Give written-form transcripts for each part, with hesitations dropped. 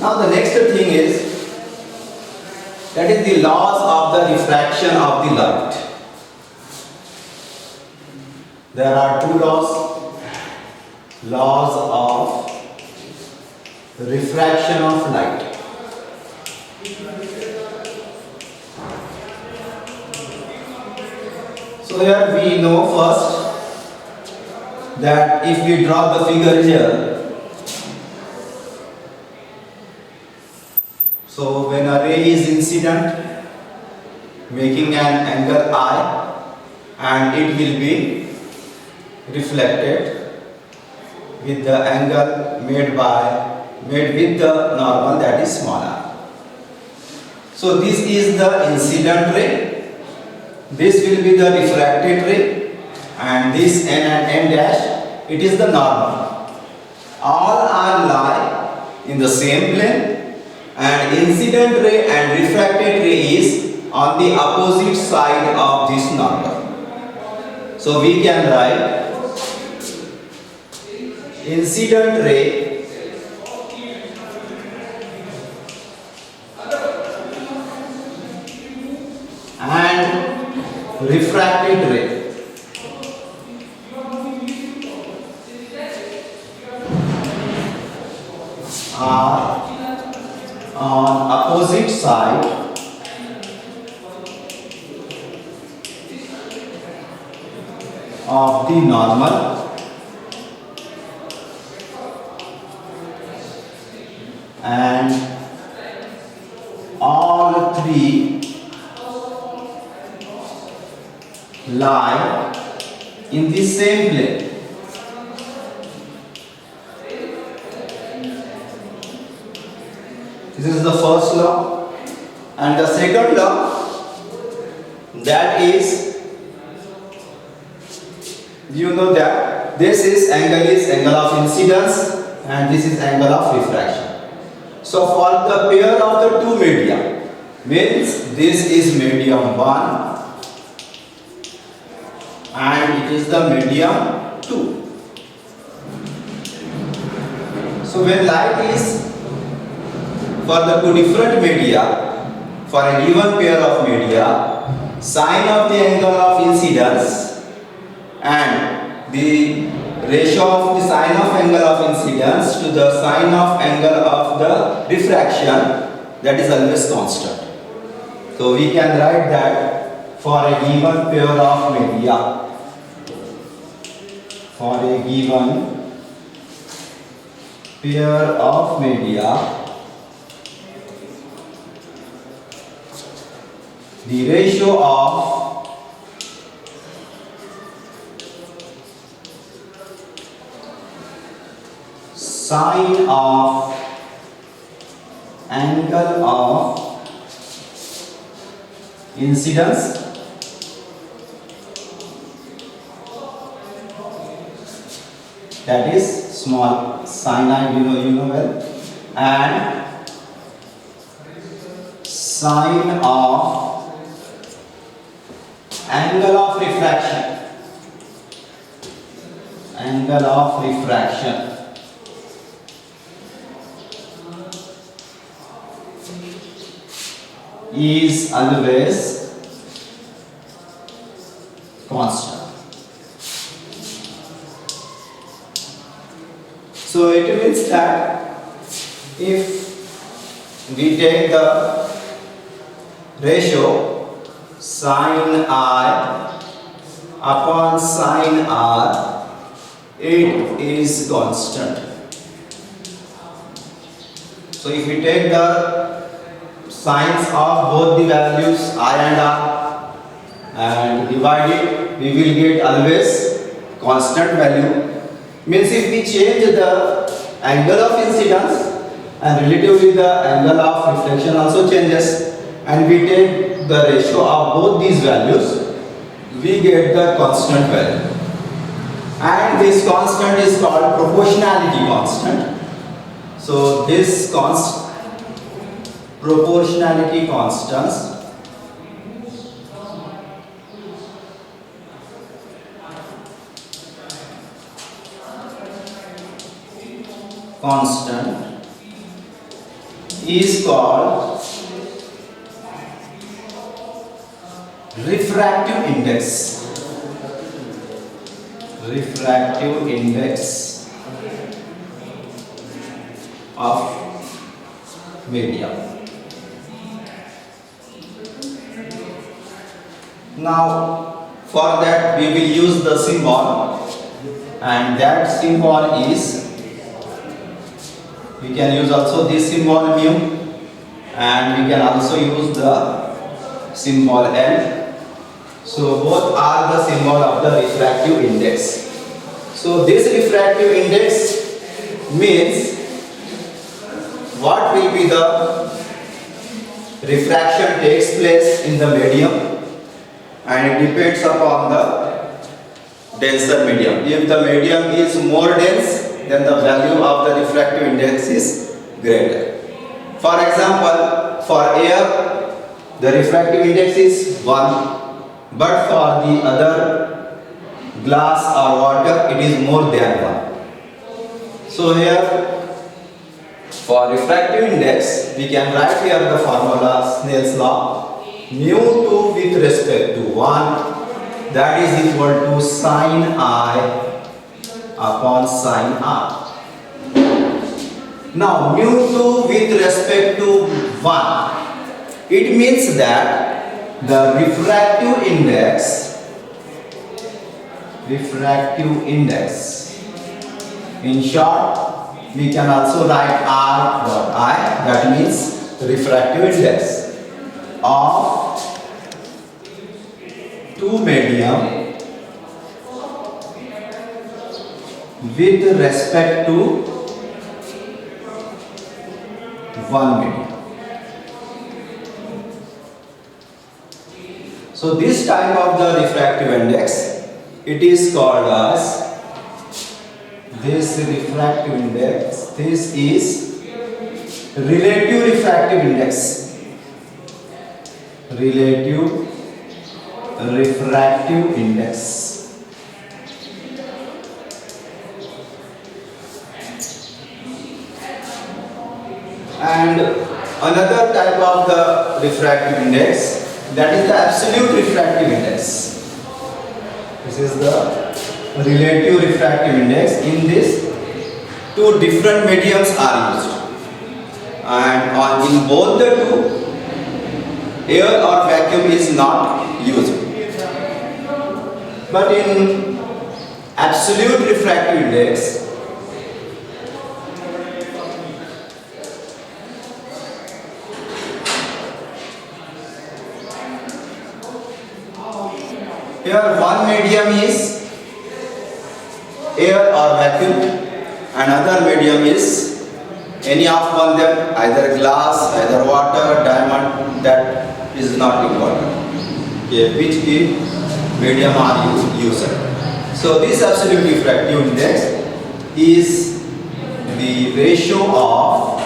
Now the next thing is, that is the laws of the refraction of the light. There are two laws. Laws of refraction of light. So here we know first that if we draw the figure here, so when a ray is incident making an angle I, and it will be reflected with the angle made with the normal, that is small r. So this is the incident ray, this will be the refracted ray, and this n and n dash, it is the normal. All are lie in the same plane, and incident ray and refracted ray is on the opposite side of this normal. So we can write incident ray and refracted ray are on opposite side of the normal, and all three lie in the same plane. This is the first law, and the second law, that is, you know that this is angle of incidence and this is angle of refraction. So for the pair of the two media, means this is medium 1 and it is the medium 2. So when light is for the two different media, for a given pair of media, sine of the angle of incidence and the ratio of the sine of angle of incidence to the sine of angle of the refraction, that is always constant. So we can write that for a given pair of media, the ratio of sine of angle of incidence that is small sine I, you know well, and sine of angle of refraction is always constant. So it means that if we take the ratio sine I upon sine R, it is constant. So if we take the sines of both the values I and R and divide it, we will get always constant value. Means if we change the angle of incidence and relatively the angle of reflection also changes, and we take the ratio of both these values, we get the constant value. And this constant is called proportionality constant. So this proportionality constant is called refractive index. Refractive index of medium. Now for that we will use the symbol, and that symbol is, we can use also this symbol mu, and we can also use the symbol L. So both are the symbol of the refractive index. So this refractive index means what will be the refraction takes place in the medium, and it depends upon the denser medium. If the medium is more dense, then the value of the refractive index is greater. For example, for air the refractive index is 1, but for the other glass or water it is more than 1. So here for refractive index we can write here the formula, Snell's law, mu2 with respect to 1, that is equal to sin I upon sin R. Now mu2 with respect to 1, it means that the refractive index, in short we can also write R dot I, that means refractive index of two medium with respect to one medium. So this type of the refractive index, it is called as, this refractive index, this is relative refractive index. Relative refractive index. And another type of the refractive index, that is the absolute refractive index. This is the relative refractive index. In this, two different mediums are used, and in both the two, air or vacuum is not used. But in absolute refractive index, here one medium is air or vacuum, another medium is any of one them, either glass, either water, diamond, that is not important. Okay, which medium are you using? So this absolute refractive index is the ratio of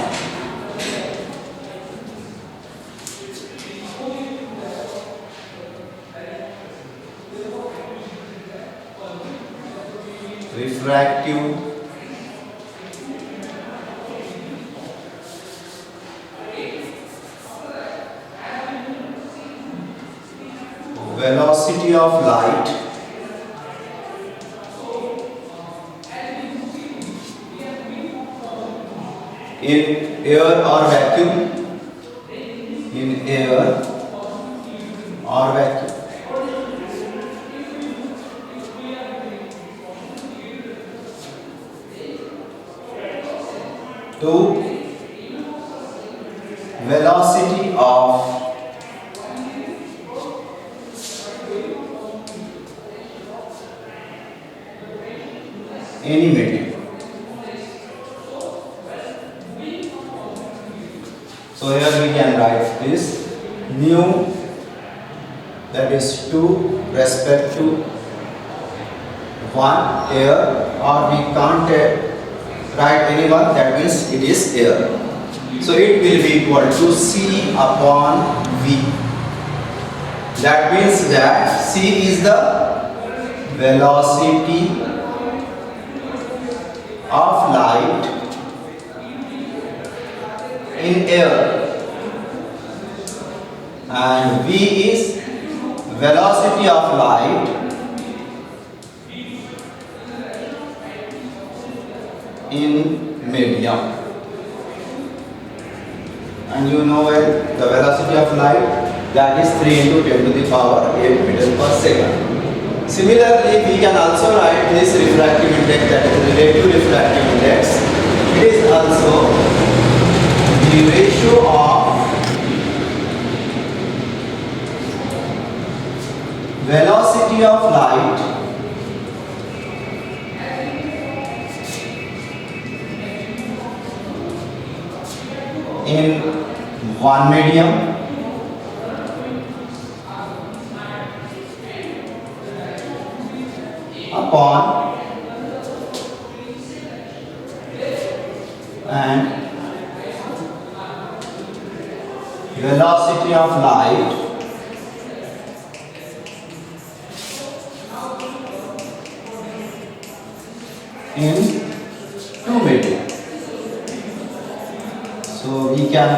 refractive velocity of light in air or vacuum, in air or vacuum. To velocity of any medium. So here we can write this mu, that is 2 respect to 1 air, or we can't write any one, that means it is air. So it will be equal to C upon V. That means that C is the velocity of light in air, and v is velocity of light in medium. And you know the velocity of light, that is 3 into 10 to the power 8 meters per second. Similarly, we can also write this refractive index, that is relative refractive index. It is also the ratio of velocity of light in one medium upon and velocity of light in two medium. So we can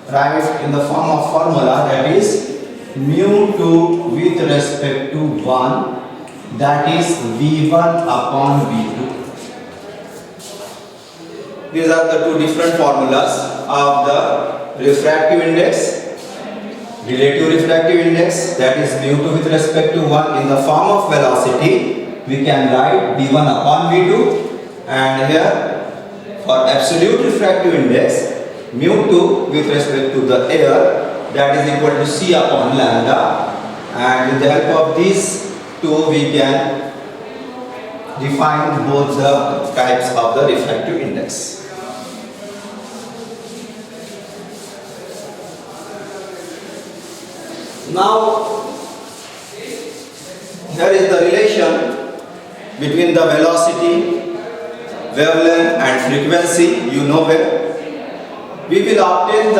write in the form of formula, that is mu2 with respect to 1, that is v1 upon v2. These are the two different formulas of the refractive index. Relative refractive index, that is mu2 with respect to 1 in the form of velocity, we can write v1 upon v2, and here for absolute refractive index, mu2 with respect to the air, that is equal to c upon lambda, and with the help of these two we can define both the types of the refractive index. Now, here is the relation between the velocity, wavelength and frequency. You know well. We will obtain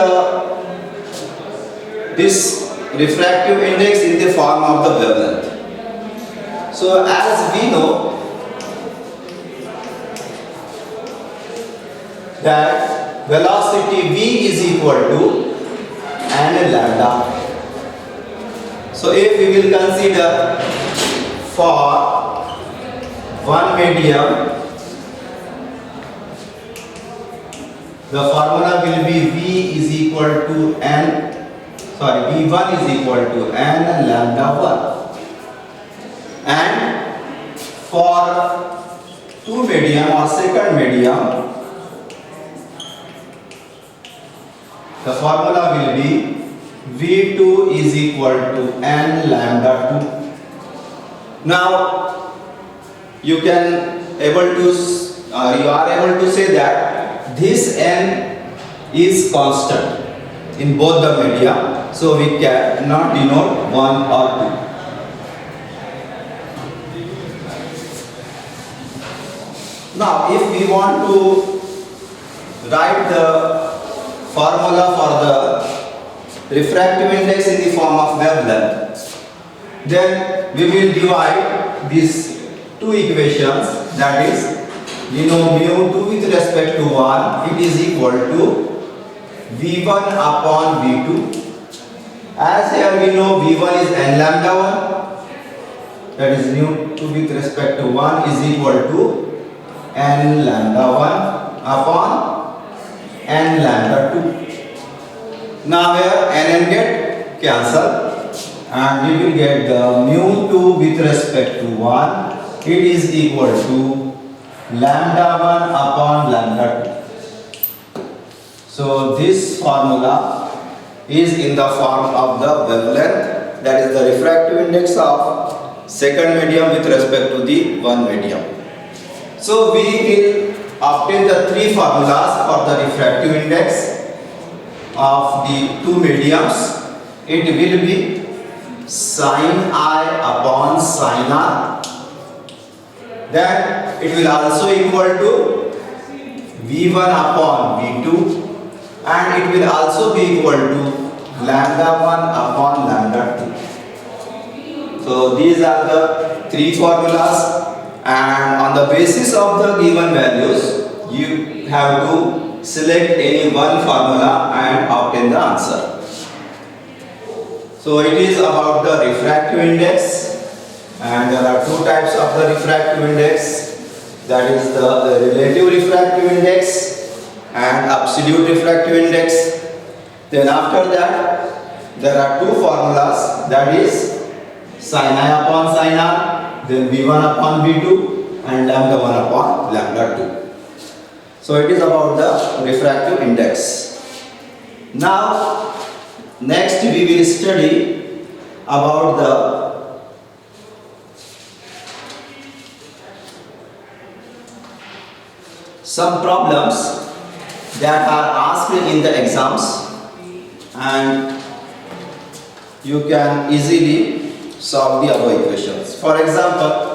this refractive index in the form of the wavelength. So as we know that velocity v is equal to n lambda. So if we will consider for one medium, the formula will be v is equal to v1 is equal to n lambda 1. And for two medium or second medium, the formula will be v2 is equal to n lambda 2. Now you are able to say that this n is constant in both the media, so we cannot denote 1 or 2. Now if we want to write the formula for the refractive index in the form of wavelength, then we will divide these two equations, that is we know mu2 with respect to 1, it is equal to v1 upon v2. As here we know v1 is n lambda 1, that is mu2 with respect to 1 is equal to n lambda 1 upon n lambda 2. Now here n get cancelled and we will get the mu2 with respect to 1, it is equal to lambda 1 upon lambda 2. So this formula is in the form of the wavelength, that is the refractive index of second medium with respect to the one medium. So we will obtain the three formulas for the refractive index of the two mediums. It will be sin I upon sin R. Then it will also equal to v1 upon v2, and it will also be equal to lambda 1 upon lambda 2. So these are the three formulas, and on the basis of the given values you have to select any one formula and obtain the answer. So it is about the refractive index, and there are two types of the refractive index, that is the relative refractive index and absolute refractive index. Then after that there are two formulas, that is sin I upon sin r, then v1 upon v2 and lambda 1 upon lambda 2. So it is about the refractive index. Now next we will study about the some problems that are asked in the exams, and you can easily solve the above equations. For example,